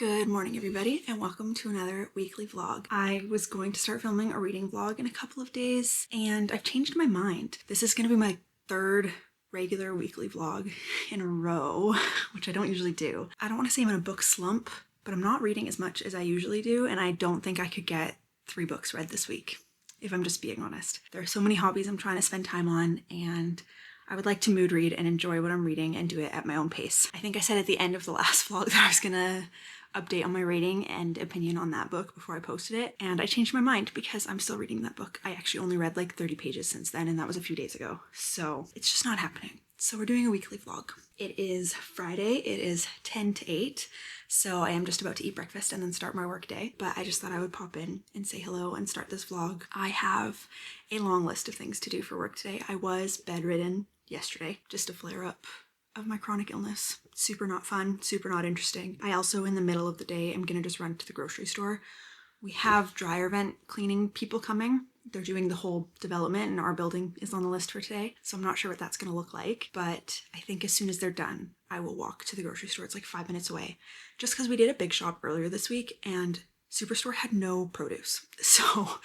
Good morning everybody and welcome to another weekly vlog. I was going to start filming a reading vlog in a couple of days and I've changed my mind. This is going to be my third regular weekly vlog in a row, which I don't usually do. I don't want to say I'm in a book slump, but I'm not reading as much as I usually do and I don't think I could get 3 books read this week, if I'm just being honest. There are so many hobbies I'm trying to spend time on and I would like to mood read and enjoy what I'm reading and do it at my own pace. I think I said at the end of the last vlog that I was gonna update on my rating and opinion on that book before I posted it, and I changed my mind because I'm still reading that book. I actually only read like 30 pages since then, and that was a few days ago. So it's just not happening. So we're doing a weekly vlog. It is Friday, it is 10 to 8, so I am just about to eat breakfast and then start my work day, but I just thought I would pop in and say hello and start this vlog. I have a long list of things to do for work today. I was bedridden yesterday, just a flare up of my chronic illness. Super not fun, super not interesting. I also, in the middle of the day, am gonna just run to the grocery store. We have dryer vent cleaning people coming. They're doing the whole development and our building is on the list for today. So I'm not sure what that's gonna look like, but I think as soon as they're done, I will walk to the grocery store. It's like 5 minutes away. Just because we did a big shop earlier this week and Superstore had no produce. So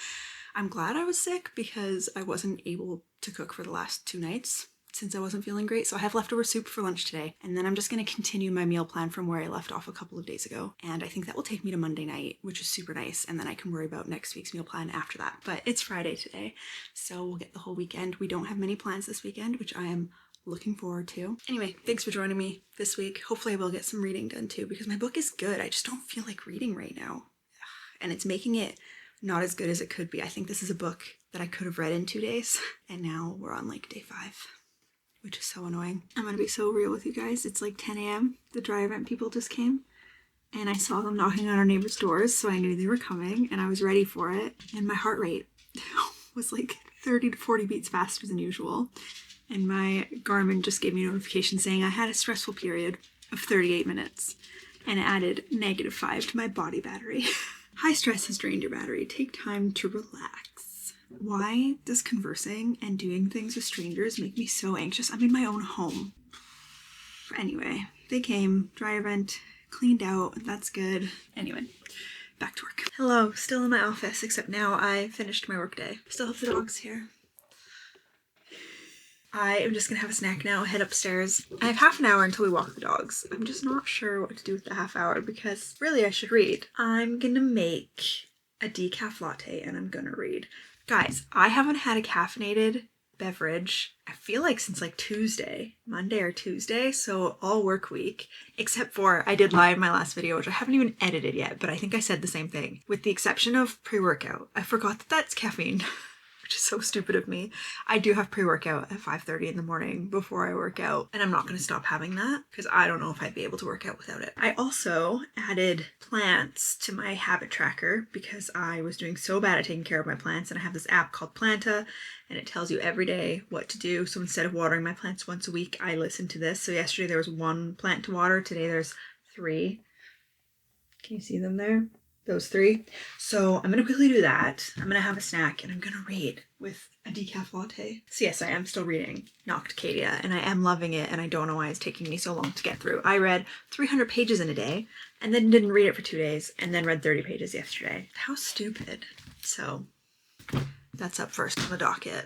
I'm glad I was sick because I wasn't able to cook for the last 2 nights since I wasn't feeling great. So I have leftover soup for lunch today, and then I'm just gonna continue my meal plan from where I left off a couple of days ago. And I think that will take me to Monday night, which is super nice. And then I can worry about next week's meal plan after that. But it's Friday today, so we'll get the whole weekend. We don't have many plans this weekend, which I am looking forward to. Anyway, thanks for joining me this week. Hopefully I will get some reading done too, because my book is good. I just don't feel like reading right now. And it's making it not as good as it could be. I think this is a book that I could have read in 2 days, and now we're on like day 5. Which is so annoying. I'm gonna be so real with you guys. It's like 10 a.m. The dryer vent people just came and I saw them knocking on our neighbor's doors, so I knew they were coming and I was ready for it. And my heart rate was like 30 to 40 beats faster than usual. And my Garmin just gave me a notification saying I had a stressful period of 38 minutes and it added -5 to my body battery. High stress has drained your battery. Take time to relax. Why does conversing and doing things with strangers make me so anxious? I'm in my own home. Anyway, they came, dryer vent, cleaned out, that's good. Anyway, back to work. Hello, still in my office, except now I finished my work day. Still have the dogs here. I am just gonna have a snack now, head upstairs. I have half an hour until we walk the dogs. I'm just not sure what to do with the half hour because really I should read. I'm gonna make a decaf latte and I'm gonna read. Guys, I haven't had a caffeinated beverage, I feel like since like Tuesday, Monday or Tuesday, so all work week, except for I did lie in my last video, which I haven't even edited yet, but I think I said the same thing. With the exception of pre-workout, I forgot that that's caffeine, which is so stupid of me. I do have pre-workout at 5:30 in the morning before I work out, and I'm not going to stop having that because I don't know if I'd be able to work out without it. I also added plants to my habit tracker because I was doing so bad at taking care of my plants, and I have this app called Planta, and it tells you every day what to do. So instead of watering my plants once a week, I listen to this. So yesterday there was 1 plant to water, today there's 3. Can you see them there? Those 3. So I'm gonna quickly do that. I'm gonna have a snack and I'm gonna read with a decaf latte. So yes, I am still reading Nocticadia and I am loving it, and I don't know why it's taking me so long to get through. I read 300 pages in a day and then didn't read it for 2 days and then read 30 pages yesterday. How stupid. So that's up first on the docket.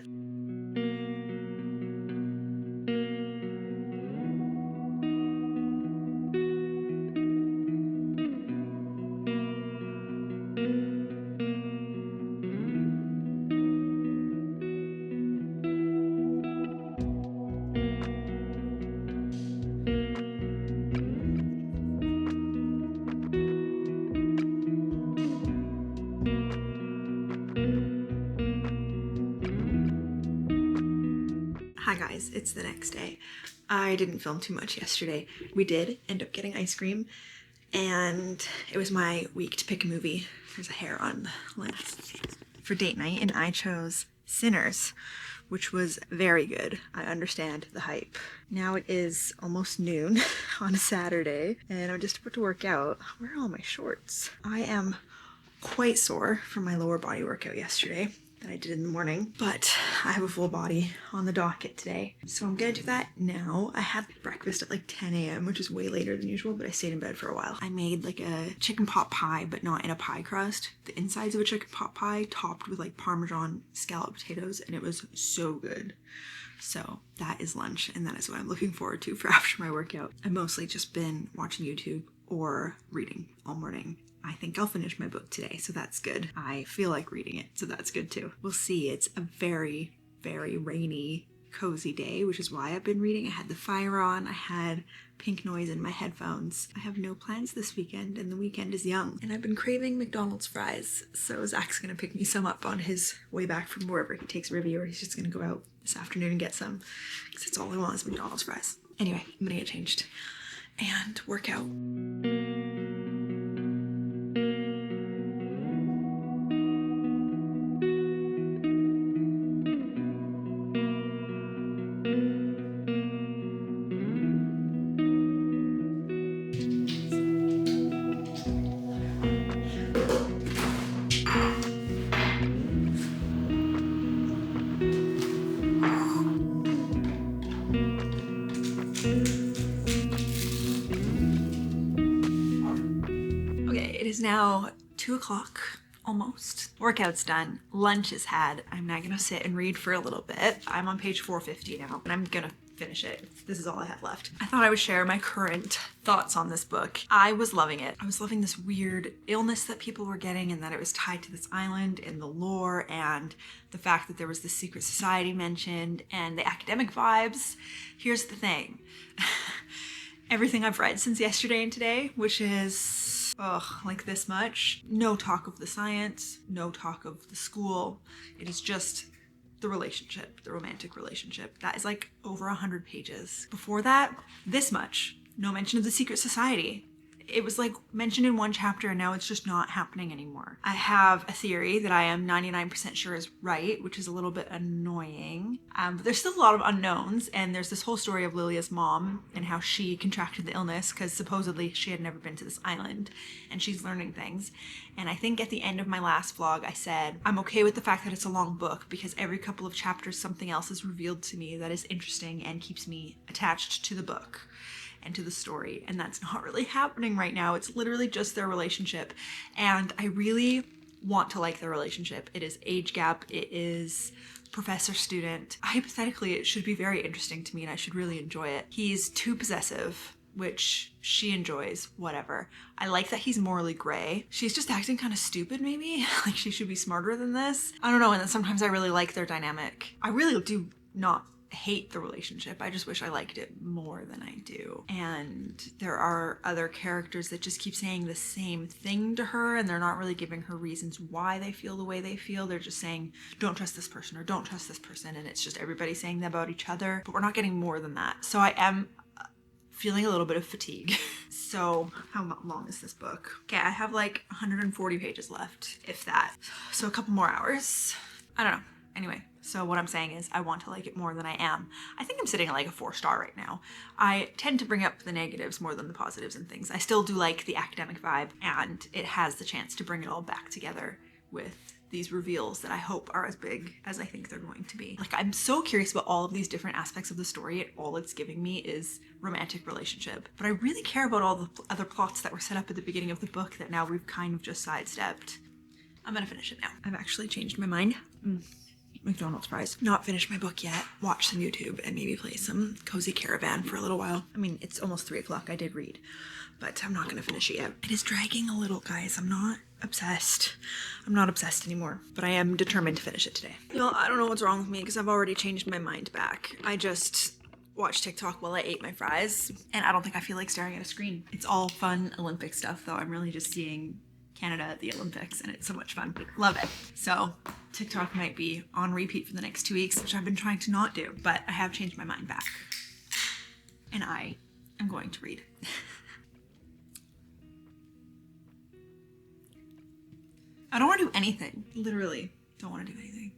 Hi guys, it's the next day. I didn't film too much yesterday. We did end up getting ice cream and it was my week to pick a movie. There's a hair on the lens. For date night, and I chose Sinners, which was very good. I understand the hype. Now it is almost noon on a Saturday and I'm just about to work out. Where are all my shorts? I am quite sore from my lower body workout yesterday. that I did in the morning, but I have a full body on the docket today. So I'm gonna do that now. I had breakfast at like 10 a.m., which is way later than usual, but I stayed in bed for a while. I made like a chicken pot pie, but not in a pie crust. The insides of a chicken pot pie topped with like Parmesan scallop potatoes, and it was so good. So that is lunch, and that is what I'm looking forward to for after my workout. I've mostly just been watching YouTube or reading all morning. I think I'll finish my book today, so that's good. I feel like reading it, so that's good too. We'll see. It's a very, very rainy, cozy day, which is why I've been reading. I had the fire on, I had pink noise in my headphones. I have no plans this weekend, and the weekend is young. And I've been craving McDonald's fries, so Zach's gonna pick me some up on his way back from wherever he takes Rivy, or he's just gonna go out this afternoon and get some, because that's all I want is McDonald's fries. Anyway, I'm gonna get changed and work out. It is now 2 o'clock, almost. Workout's done, lunch is had. I'm now gonna sit and read for a little bit. I'm on page 450 now, and I'm gonna finish it. This is all I have left. I thought I would share my current thoughts on this book. I was loving it. I was loving this weird illness that people were getting, and that it was tied to this island, and the lore, and the fact that there was this secret society mentioned, and the academic vibes. Here's the thing. Everything I've read since yesterday and today, which is like this much. No talk of the science, no talk of the school. It is just the relationship, the romantic relationship. That is like over 100 pages. Before that, this much. No mention of the secret society. It was like mentioned in one chapter, and now it's just not happening anymore. I have a theory that I am 99% sure is right, which is a little bit annoying. But there's still a lot of unknowns, and there's this whole story of Lilia's mom and how she contracted the illness because supposedly she had never been to this island, and she's learning things. And I think at the end of my last vlog, I said, I'm okay with the fact that it's a long book because every couple of chapters something else is revealed to me that is interesting and keeps me attached to the book and to the story, and that's not really happening right now. It's literally just their relationship, and I really want to like their relationship. It is age gap, it is professor-student. Hypothetically, it should be very interesting to me, and I should really enjoy it. He's too possessive, which she enjoys, whatever. I like that he's morally gray. She's just acting kind of stupid, maybe. Like she should be smarter than this. I don't know, and then sometimes I really like their dynamic. I really do not hate the relationship. I just wish I liked it more than I do. And there are other characters that just keep saying the same thing to her, and they're not really giving her reasons why they feel the way they feel. They're just saying, don't trust this person or don't trust this person, and it's just everybody saying that about each other, but we're not getting more than that. So I am feeling a little bit of fatigue. So how long is this book? Okay, I have like 140 pages left, if that. So a couple more hours. I don't know. Anyway, so what I'm saying is I want to like it more than I am. I think I'm sitting at like a 4-star right now. I tend to bring up the negatives more than the positives and things. I still do like the academic vibe, and it has the chance to bring it all back together with these reveals that I hope are as big as I think they're going to be. Like, I'm so curious about all of these different aspects of the story, and all it's giving me is romantic relationship. But I really care about all the other plots that were set up at the beginning of the book that now we've kind of just sidestepped. I'm gonna finish it now. I've actually changed my mind. McDonald's fries. Not finished my book yet. Watch some YouTube and maybe play some Cozy Caravan for a little while. I mean, it's almost 3 o'clock. I did read, but I'm not gonna finish it yet. It is dragging a little, guys. I'm not obsessed. I'm not obsessed anymore, but I am determined to finish it today. Well, I don't know what's wrong with me because I've already changed my mind back. I just watched TikTok while I ate my fries, and I don't think I feel like staring at a screen. It's all fun Olympic stuff, though. I'm really just seeing Canada at the Olympics, and it's so much fun. Love it. So TikTok might be on repeat for the next 2 weeks, which I've been trying to not do, but I have changed my mind back, and I am going to read. I don't want to do anything. Literally don't want to do anything.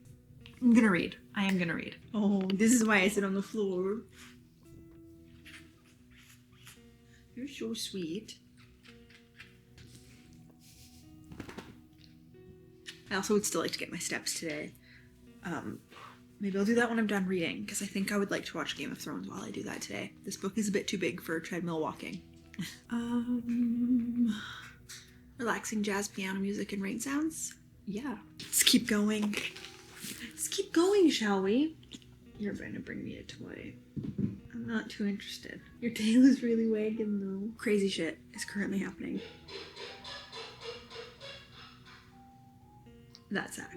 I'm gonna read. I am gonna read. Oh, this is why I sit on the floor. You're so sweet. I also would still like to get my steps today. Maybe I'll do that when I'm done reading, because I think I would like to watch Game of Thrones while I do that today. This book is a bit too big for treadmill walking. Relaxing jazz piano music and rain sounds. Yeah. Let's keep going. Let's keep going, shall we? You're going to bring me a toy. I'm not too interested. Your tail is really wagging though. Crazy shit is currently happening. That's Zach.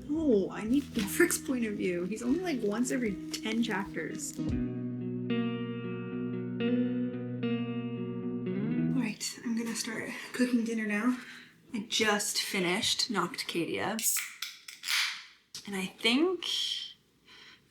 Oh, I need Ulfric's point of view. He's only like once every 10 chapters. Alright, I'm gonna start cooking dinner now. I just finished Nocticadia. And I think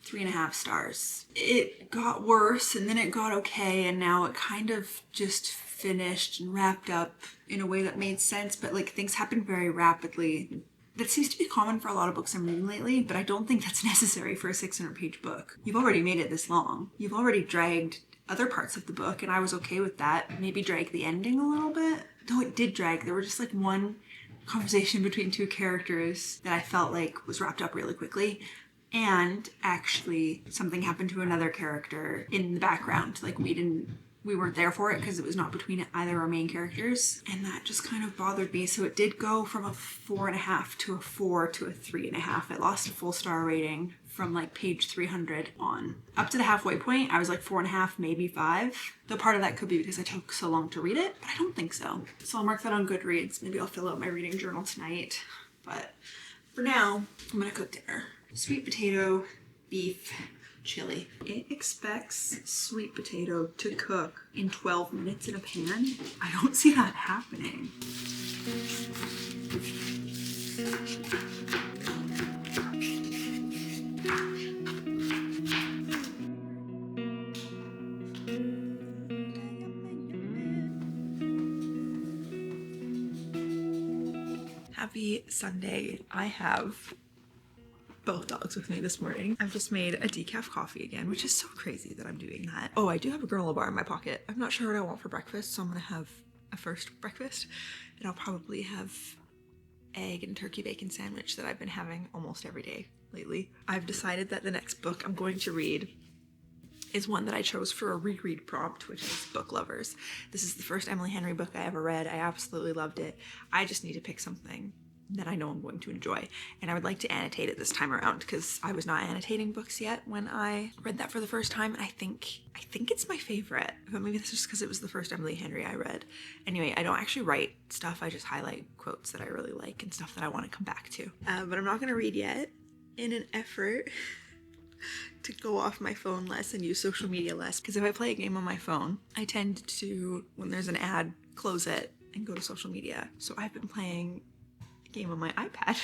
3.5 stars. It got worse and then it got okay, and now it kind of just finished and wrapped up in a way that made sense, but like things happened very rapidly. That seems to be common for a lot of books I'm reading lately, but I don't think that's necessary for a 600-page book. You've already made it this long. You've already dragged other parts of the book, and I was okay with that. Maybe drag the ending a little bit. Though it did drag. There were just like one conversation between two characters that I felt like was wrapped up really quickly. And actually something happened to another character in the background. Like we weren't there for it because it was not between either our main characters. And that just kind of bothered me. So it did go from a 4.5 to a 4 to a 3.5. It lost a full star rating from like page 300 on. Up to the halfway point, I was like 4.5, maybe 5. Though part of that could be because I took so long to read it, but I don't think so. So I'll mark that on Goodreads. Maybe I'll fill out my reading journal tonight. But for now, I'm gonna cook dinner. Sweet potato, beef, chili. It expects sweet potato to cook in 12 minutes in a pan. I don't see that happening. Happy Sunday. I have both dogs with me this morning. I've just made a decaf coffee again, which is so crazy that I'm doing that. Oh, I do have a granola bar in my pocket. I'm not sure what I want for breakfast, so I'm gonna have a first breakfast, and I'll probably have egg and turkey bacon sandwich that I've been having almost every day lately. I've decided that the next book I'm going to read is one that I chose for a reread prompt, which is Book Lovers. This is the first Emily Henry book I ever read. I absolutely loved it. I just need to pick something that I know I'm going to enjoy, and I would like to annotate it this time around because I was not annotating books yet when I read that for the first time, and I think it's my favorite, but maybe that's just because it was the first Emily Henry I read. Anyway, I don't actually write stuff. I just highlight quotes that I really like and stuff that I want to come back to. But I'm not going to read yet in an effort to go off my phone less and use social media less, because if I play a game on my phone, I tend to, when there's an ad, close it and go to social media. So I've been playing game on my iPad.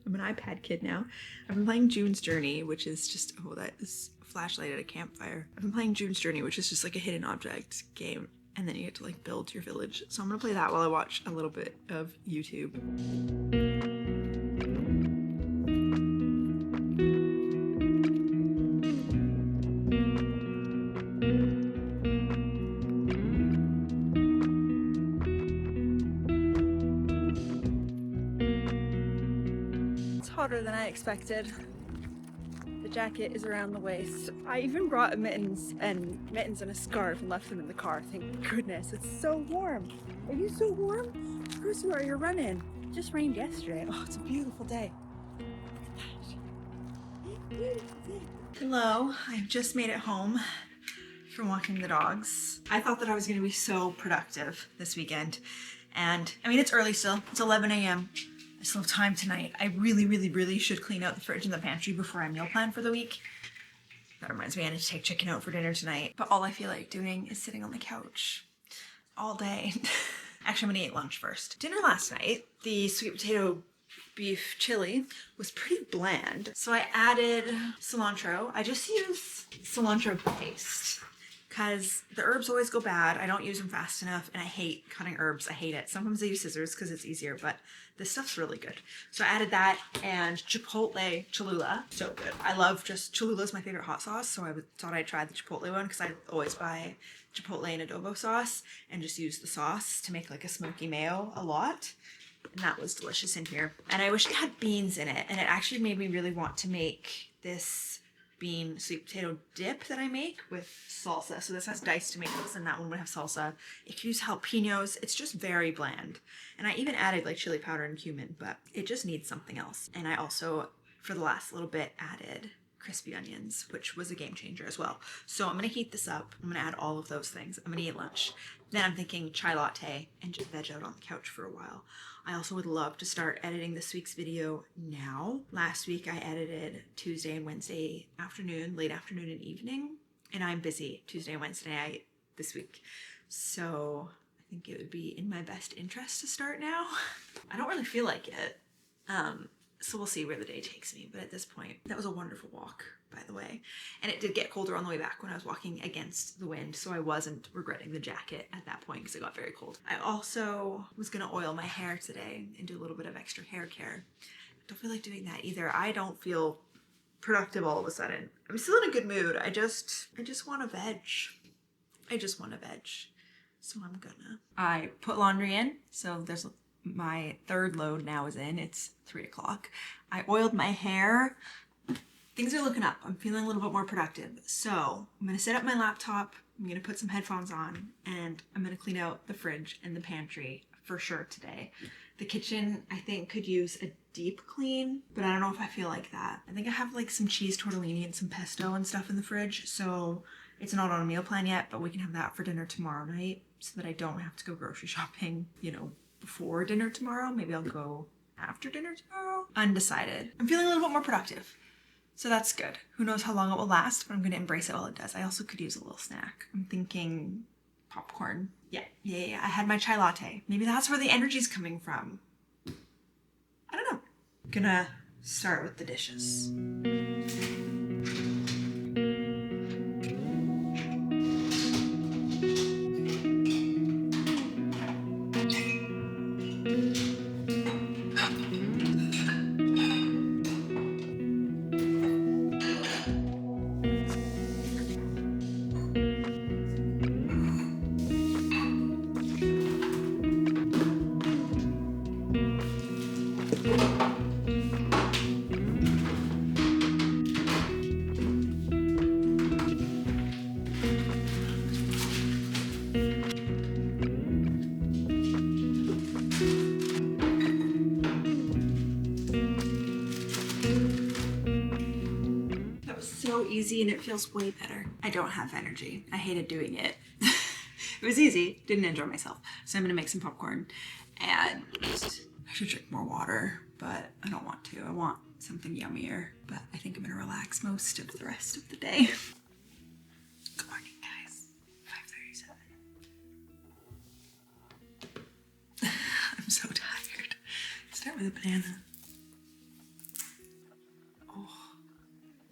I'm an iPad kid now. I've been playing June's Journey, which is just, oh, that is a flashlight at a campfire. I've been playing June's Journey, which is just like a hidden object game, and then you get to like build your village. So I'm gonna play that while I watch a little bit of YouTube. Hotter than I expected. The jacket is around the waist. I even brought mittens and a scarf and left them in the car. Thank goodness. It's so warm. Are you so warm? Of course you are. You're running. It just rained yesterday. Oh, it's a beautiful day. Look at that. Beautiful day. Hello. I've just made it home from walking the dogs. I thought that I was going to be so productive this weekend. And I mean, it's early still. It's 11 a.m. I still have time tonight. I really should clean out the fridge and the pantry before I meal plan for the week. That reminds me, I need to take chicken out for dinner tonight. But all I feel like doing is sitting on the couch all day. Actually, I'm gonna eat lunch first. Dinner last night, the sweet potato beef chili was pretty bland. So I added cilantro. I just use cilantro paste because the herbs always go bad. I don't use them fast enough, and I hate cutting herbs. I hate it. Sometimes I use scissors because it's easier, but this stuff's really good. So I added that and Chipotle Cholula. So good. I love Cholula is my favorite hot sauce, so I thought I'd try the Chipotle one because I always buy Chipotle and adobo sauce and just use the sauce to make like a smoky mayo a lot. And that was delicious in here. And I wish it had beans in it, and it actually made me really want to make this bean sweet potato dip that I make with salsa. So this has diced tomatoes and that one would have salsa. It could use jalapenos. It's just very bland. And I even added like chili powder and cumin, but it just needs something else. And I also, for the last little bit, added crispy onions, which was a game changer as well. So I'm gonna heat this up. I'm gonna add all of those things. I'm gonna eat lunch. Then I'm thinking chai latte and just veg out on the couch for a while. I also would love to start editing this week's video now. Last week I edited Tuesday and Wednesday afternoon, late afternoon and evening, and I'm busy Tuesday and Wednesday night this week. So I think it would be in my best interest to start now. I don't really feel like it. So we'll see where the day takes me. But at this point, that was a wonderful walk, by the way. And it did get colder on the way back when I was walking against the wind. So I wasn't regretting the jacket at that point because it got very cold. I also was going to oil my hair today and do a little bit of extra hair care. I don't feel like doing that either. I don't feel productive all of a sudden. I'm still in a good mood. I just want to veg. I just want to veg. So I'm gonna. I put laundry in. So there's my third load now is in. It's 3 o'clock. I oiled my hair. Things are looking up. I'm feeling a little bit more productive. So I'm gonna set up my laptop. I'm gonna put some headphones on and I'm gonna clean out the fridge and the pantry for sure today. The kitchen, I think, could use a deep clean, but I don't know if I feel like that. I think I have like some cheese tortellini and some pesto and stuff in the fridge. So it's not on a meal plan yet, but we can have that for dinner tomorrow night so that I don't have to go grocery shopping, before dinner tomorrow. Maybe I'll go after dinner tomorrow. Undecided. I'm feeling a little bit more productive. So that's good. Who knows how long it will last, but I'm going to embrace it while it does. I also could use a little snack. I'm thinking popcorn. Yeah. I had my chai latte. Maybe that's where the energy's coming from. I don't know. I'm gonna start with the dishes. Easy and it feels way better. I don't have energy. I hated doing it. It was easy. Didn't enjoy myself. So I'm gonna make some popcorn and I should drink more water, but I don't want to. I want something yummier, but I think I'm gonna relax most of the rest of the day. Good morning, guys. 5:37. I'm so tired. Start with a banana.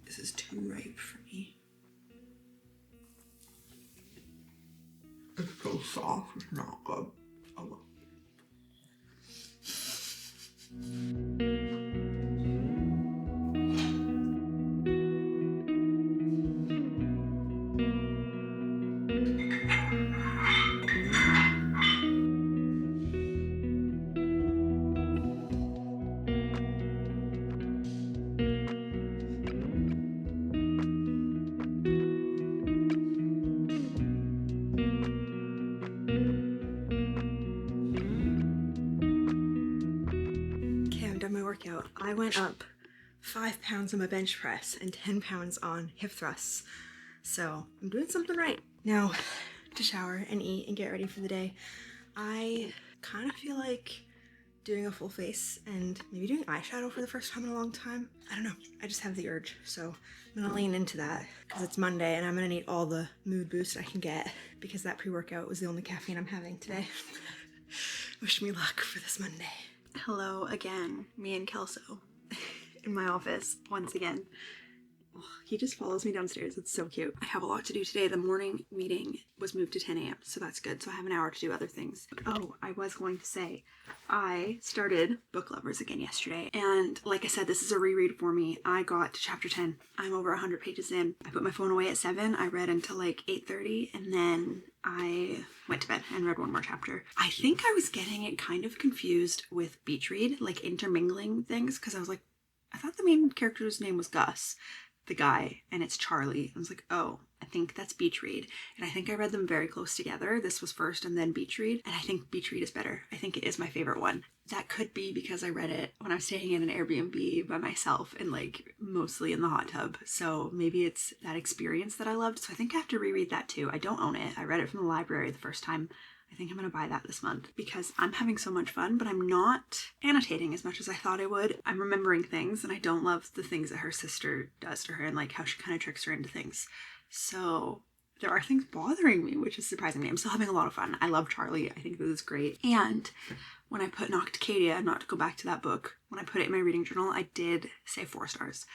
This is too ripe for me. It's so soft, it's not good. Oh well. Workout. I went up 5 pounds on my bench press and 10 pounds on hip thrusts. So I'm doing something right. Now to shower and eat and get ready for the day. I kind of feel like doing a full face and maybe doing eyeshadow for the first time in a long time. I don't know. I just have the urge. So I'm gonna lean into that because it's Monday and I'm gonna need all the mood boost I can get because that pre-workout was the only caffeine I'm having today. Wish me luck for this Monday. Hello again, me and Kelso in my office once again. Oh, he just follows me downstairs. It's so cute. I have a lot to do today. The morning meeting was moved to 10 a.m. so that's good. So I have an hour to do other things. Oh, I was going to say, I started Book Lovers again yesterday. And like I said, this is a reread for me. I got to chapter 10. I'm over 100 pages in. I put my phone away at 7. I read until like 8:30 and then I went to bed and read one more chapter. I think I was getting it kind of confused with Beach Read, like intermingling things, because I was like, I thought the main character's name was Gus, the guy, and it's Charlie. I was like, oh, I think that's Beach Read. And I think I read them very close together. This was first and then Beach Read. And I think Beach Read is better. I think it is my favorite one. That could be because I read it when I was staying in an Airbnb by myself and like mostly in the hot tub. So maybe it's that experience that I loved. So I think I have to reread that too. I don't own it. I read it from the library the first time. I think I'm going to buy that this month because I'm having so much fun, but I'm not annotating as much as I thought I would. I'm remembering things and I don't love the things that her sister does to her and like how she kind of tricks her into things. So there are things bothering me, which is surprising me. I'm still having a lot of fun. I love Charlie. I think this is great. And when I put Nocticadia, not to go back to that book, when I put it in my reading journal, I did say 4 stars.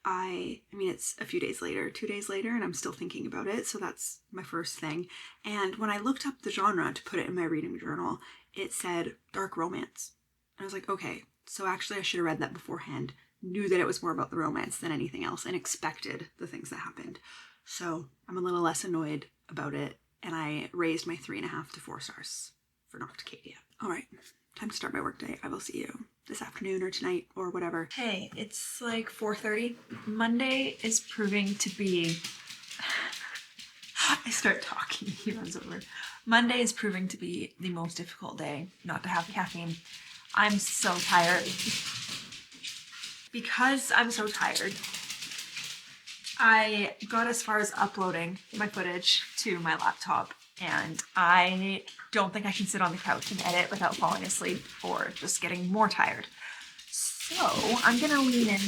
I mean, it's a few days later, 2 days later, and I'm still thinking about it. So that's my first thing. And when I looked up the genre to put it in my reading journal, it said dark romance. And I was like, okay, so actually I should have read that beforehand, knew that it was more about the romance than anything else, and expected the things that happened. So I'm a little less annoyed about it. And I raised my 3.5 to 4 stars for Nocticadia. All right, time to start my workday. I will see you this afternoon or tonight or whatever. Hey, it's like 4:30. Monday is proving to be... I start talking, he runs over. Monday is proving to be the most difficult day not to have caffeine. I'm so tired. Because I'm so tired, I got as far as uploading my footage to my laptop, and I don't think I can sit on the couch and edit without falling asleep or just getting more tired. So I'm gonna lean in.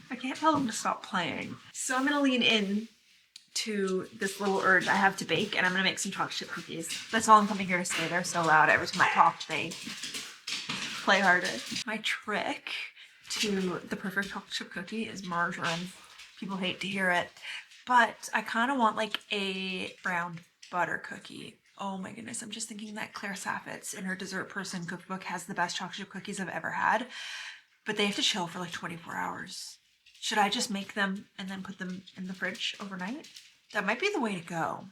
I can't tell them to stop playing. So I'm gonna lean in to this little urge I have to bake, and I'm gonna make some chocolate chip cookies. That's all I'm coming here to say. They're so loud every time I talk, they play harder. My trick to the perfect chocolate chip cookie is margarine. People hate to hear it, but I kind of want like a brown butter cookie. Oh my goodness, I'm just thinking that Claire Saffitz in her Dessert Person cookbook has the best chocolate chip cookies I've ever had, but they have to chill for like 24 hours. Should I just make them and then put them in the fridge overnight? That might be the way to go.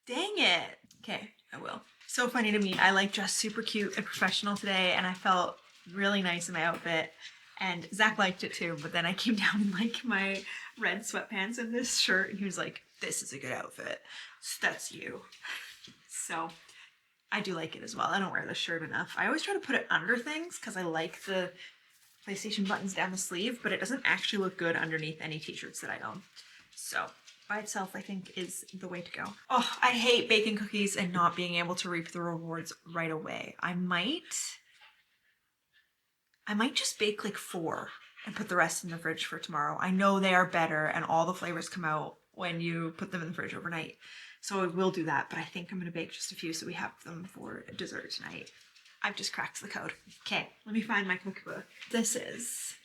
Dang it. Okay, I will. So funny to me. I like dressed super cute and professional today, and I felt really nice in my outfit. And Zach liked it too, but then I came down in like my red sweatpants and this shirt, and he was like, this is a good outfit. That's you. So I do like it as well. I don't wear this shirt enough. I always try to put it under things because I like the PlayStation buttons down the sleeve, but it doesn't actually look good underneath any t-shirts that I own. So by itself, I think, is the way to go. Oh, I hate baking cookies and not being able to reap the rewards right away. I might just bake like 4 and put the rest in the fridge for tomorrow. I know they are better and all the flavors come out when you put them in the fridge overnight. So I will do that, but I think I'm gonna bake just a few so we have them for dessert tonight. I've just cracked the code. Okay, let me find my cookbook. This is,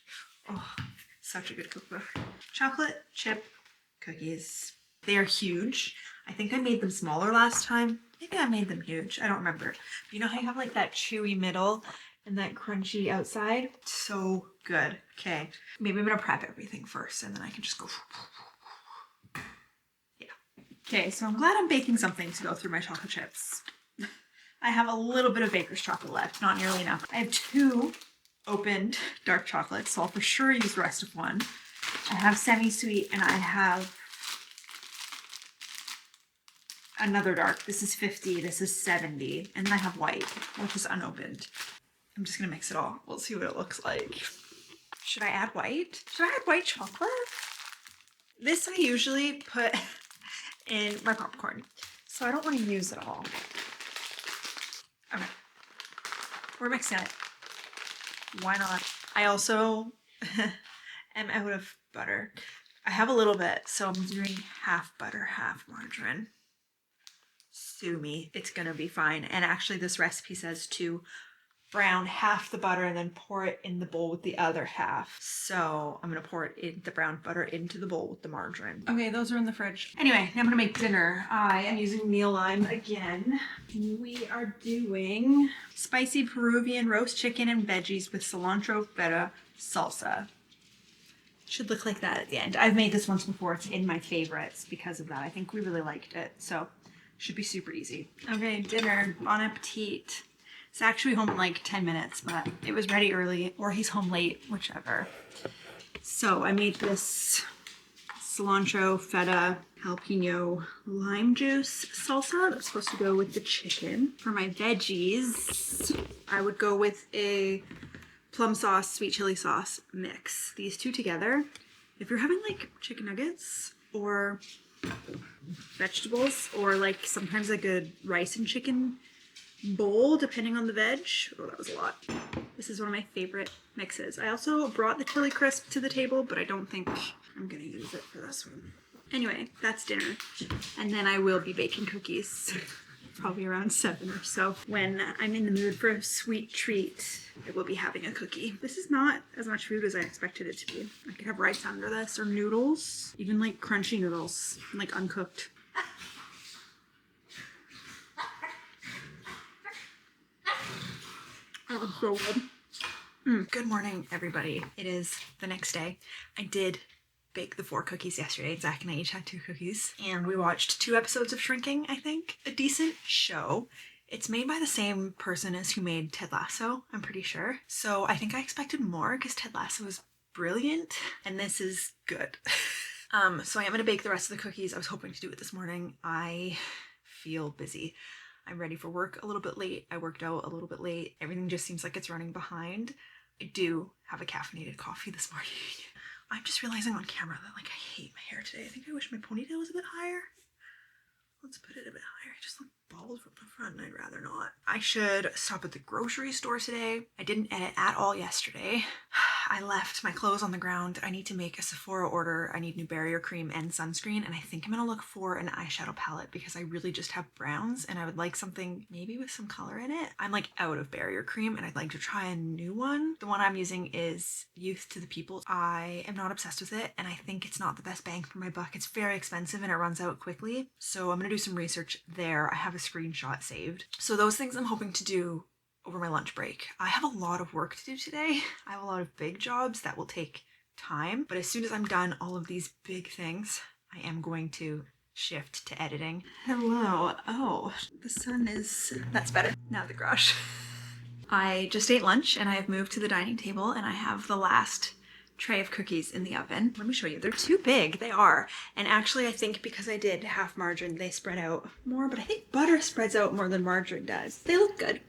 oh, such a good cookbook. Chocolate chip cookies. They are huge. I think I made them smaller last time. Maybe I made them huge. I don't remember. But you know how you have like that chewy middle and that crunchy outside? So good. Okay. Maybe I'm gonna prep everything first and then I can just go. Yeah. Okay, so I'm glad I'm baking something to go through my chocolate chips. I have a little bit of baker's chocolate left, not nearly enough. I have 2 opened dark chocolates, so I'll for sure use the rest of one. I have semi-sweet and I have another dark. This is 50, this is 70, and then I have white, which is unopened. I'm just gonna mix it all. We'll see what it looks like. Should I add white? Should I add white chocolate? This I usually put in my popcorn, so I don't want to use it all. Okay, we're mixing it. Why not? I also am out of butter. I have a little bit, so I'm doing half butter, half margarine. Sue me, it's gonna be fine. And actually this recipe says to brown half the butter and then pour it in the bowl with the other half. So I'm gonna pour it in the brown butter into the bowl with the margarine. Okay, those are in the fridge. Anyway, now I'm gonna make dinner. I am using meal lime again. We are doing spicy Peruvian roast chicken and veggies with cilantro feta salsa. Should look like that at the end. I've made this once before. It's in my favorites because of that. I think we really liked it. So should be super easy. Okay, dinner. Bon appetit. It's actually home in like 10 minutes, but it was ready early, or he's home late, whichever. So I made this cilantro, feta, jalapeno, lime juice salsa that's supposed to go with the chicken. For my veggies, I would go with a plum sauce, sweet chili sauce mix. These two together. If you're having like chicken nuggets or vegetables, or like sometimes a good rice and chicken bowl, depending on the veg. Oh, that was a lot. This is one of my favorite mixes. I also brought the chili crisp to the table, but I don't think I'm gonna use it for this one. Anyway, that's dinner. And then I will be baking cookies, probably around 7 or so. When I'm in the mood for a sweet treat, I will be having a cookie. This is not as much food as I expected it to be. I could have rice under this, or noodles, even like crunchy noodles, like uncooked. That was so good. Good morning, everybody. It is the next day. I did bake the 4 cookies yesterday. Zach and I each had 2 cookies. And we watched 2 episodes of Shrinking, I think. A decent show. It's made by the same person as who made Ted Lasso, I'm pretty sure. So I think I expected more because Ted Lasso is brilliant. And this is good. So I am going to bake the rest of the cookies. I was hoping to do it this morning. I feel busy. I'm ready for work a little bit late. I worked out a little bit late. Everything just seems like it's running behind. I do have a caffeinated coffee this morning. I'm just realizing on camera that like I hate my hair today. I think I wish my ponytail was a bit higher. Let's put it a bit higher. I just look bald from the front and I'd rather not. I should stop at the grocery store today. I didn't edit at all yesterday. I left my clothes on the ground. I need to make a Sephora order. I need new barrier cream and sunscreen, and I think I'm gonna look for an eyeshadow palette because I really just have browns and I would like something maybe with some color in it. I'm like out of barrier cream and I'd like to try a new one. The one I'm using is Youth to the People. I am not obsessed with it and I think it's not the best bang for my buck. It's very expensive and it runs out quickly. So I'm gonna do some research there. I have a screenshot saved. So those things I'm hoping to do over my lunch break. I have a lot of work to do today. I have a lot of big jobs that will take time, but as soon as I'm done all of these big things, I am going to shift to editing. Hello. Oh, the sun is... That's better. Now the garage. I just ate lunch and I have moved to the dining table and I have the last tray of cookies in the oven. Let me show you. They're too big. They are. And actually, I think because I did half margarine, they spread out more, but I think butter spreads out more than margarine does. They look good.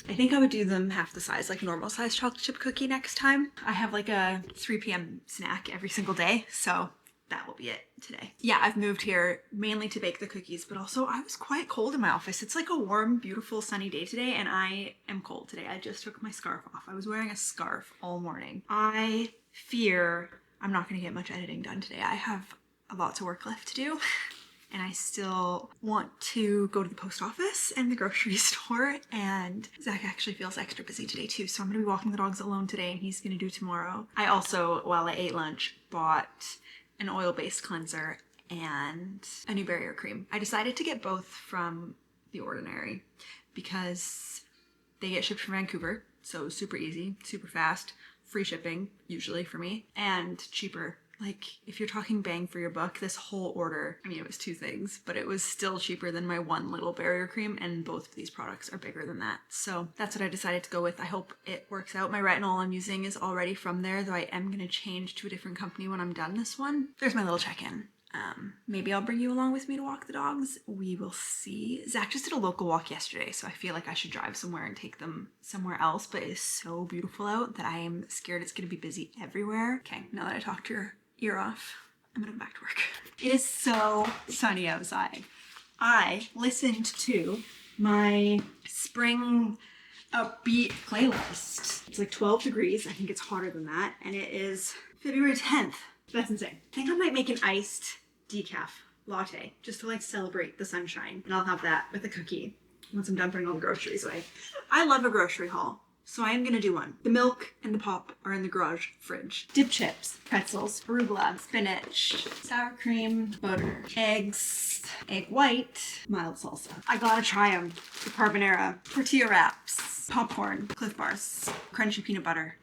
I think I would do them half the size, like normal size chocolate chip cookie next time. I have like a 3 p.m. snack every single day, so that will be it today. Yeah, I've moved here mainly to bake the cookies, but also I was quite cold in my office. It's like a warm, beautiful, sunny day today, and I am cold today. I just took my scarf off. I was wearing a scarf all morning. I fear I'm not going to get much editing done today. I have a lot of work left to do. And I still want to go to the post office and the grocery store, and Zach actually feels extra busy today too, so I'm gonna be walking the dogs alone today and he's gonna do tomorrow. I also, while I ate lunch, bought an oil-based cleanser and a new barrier cream. I decided to get both from The Ordinary because they get shipped from Vancouver, so super easy, super fast, free shipping, usually for me, and cheaper. Like, if you're talking bang for your buck, this whole order, I mean, it was 2 things, but it was still cheaper than my one little barrier cream, and both of these products are bigger than that. So that's what I decided to go with. I hope it works out. My retinol I'm using is already from there, though I am going to change to a different company when I'm done this one. There's my little check-in. Maybe I'll bring you along with me to walk the dogs. We will see. Zach just did a local walk yesterday, so I feel like I should drive somewhere and take them somewhere else, but it is so beautiful out that I am scared it's going to be busy everywhere. Okay, now that I talked to your ear off, I'm gonna go back to work. It is so sunny outside. I listened to my spring upbeat playlist. It's like 12 degrees. I think it's hotter than that. And it is February 10th. That's insane. I think I might make an iced decaf latte just to like celebrate the sunshine. And I'll have that with a cookie once I'm done putting all the groceries away. I love a grocery haul, so I am gonna do one. The milk and the pop are in the garage fridge. Dip chips, pretzels, arugula, spinach, sour cream, butter, eggs, egg white, mild salsa. I gotta try them. The carbonara, tortilla wraps, popcorn, Cliff Bars, crunchy peanut butter.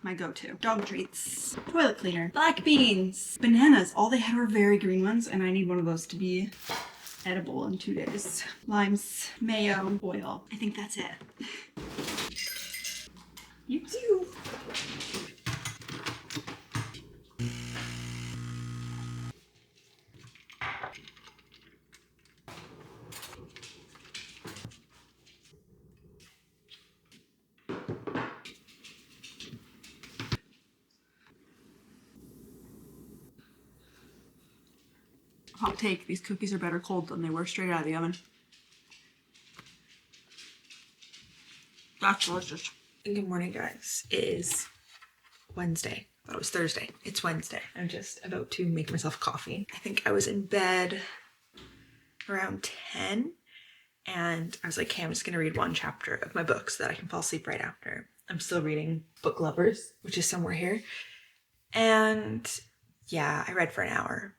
My go-to. Dog treats, toilet cleaner, black beans, bananas. All they had were very green ones, and I need one of those to be edible in 2 days. Limes, mayo, oil. I think that's it. You too. Hot take, these cookies are better cold than they were straight out of the oven. That's delicious. Good morning, guys. It is Wednesday. I thought it was Thursday. It's Wednesday. I'm just about to make myself coffee. I think I was in bed around 10 and I was like, okay, I'm just gonna read one chapter of my book so that I can fall asleep right after. I'm still reading Book Lovers, which is somewhere here. And yeah, I read for an hour.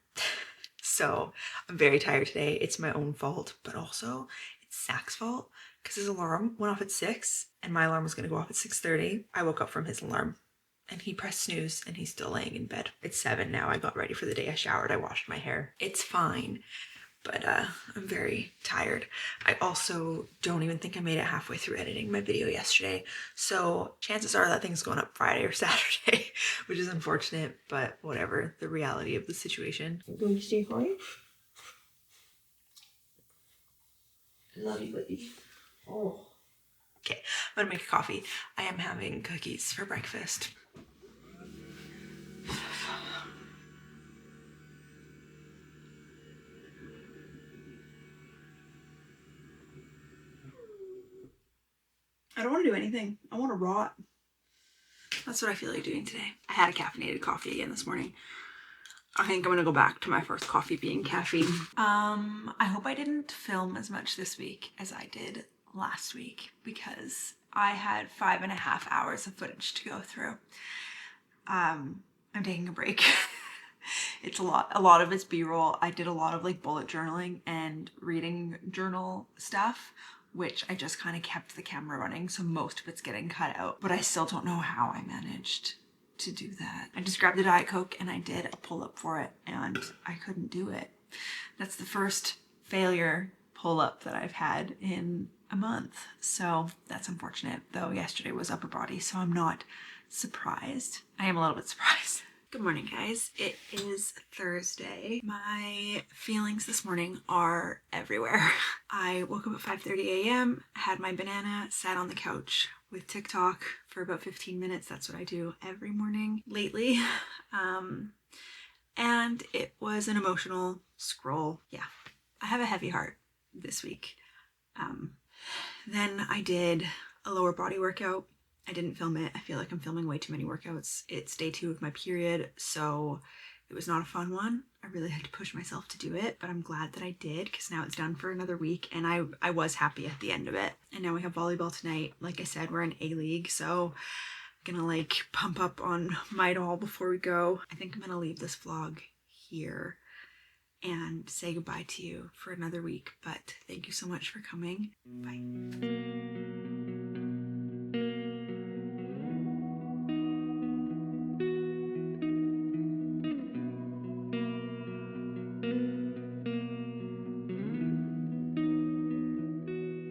So I'm very tired today. It's my own fault, but also it's Zach's fault because his alarm went off at 6 and my alarm was gonna go off at 6:30. I woke up from his alarm and he pressed snooze and he's still laying in bed. It's 7 now. I got ready for the day. I showered. I washed my hair. It's fine. But I'm very tired. I also don't even think I made it halfway through editing my video yesterday. So chances are that thing's going up Friday or Saturday, which is unfortunate, but whatever, the reality of the situation. I'm going to say hi. Love you, buddy. Oh. Okay, I'm gonna make a coffee. I am having cookies for breakfast. I don't want to do anything. I want to rot. That's what I feel like doing today. I had a caffeinated coffee again this morning. I think I'm gonna go back to my first coffee being caffeine. I hope I didn't film as much this week as I did last week because I had 5.5 hours of footage to go through. I'm taking a break. It's a lot of it's B-roll. I did a lot of like bullet journaling and reading journal stuff, which I just kind of kept the camera running, so most of it's getting cut out, but I still don't know how I managed to do that. I just grabbed a Diet Coke and I did a pull-up for it and I couldn't do it. That's the first failure pull-up that I've had in a month, so that's unfortunate, though yesterday was upper body, so I'm not surprised. I am a little bit surprised. Good morning, guys. It is Thursday. My feelings this morning are everywhere. I woke up at 5:30 a.m., had my banana, sat on the couch with TikTok for about 15 minutes. That's what I do every morning lately. And it was an emotional scroll. Yeah, I have a heavy heart this week. Then I did a lower body workout. I didn't film it. I feel like I'm filming way too many workouts. It's day 2 of my period, so it was not a fun one. I really had to push myself to do it, but I'm glad that I did because now it's done for another week and I was happy at the end of it. And now we have volleyball tonight. Like I said, we're in A-League, so I'm gonna like pump up on my doll before we go. I think I'm gonna leave this vlog here and say goodbye to you for another week, but thank you so much for coming. Bye.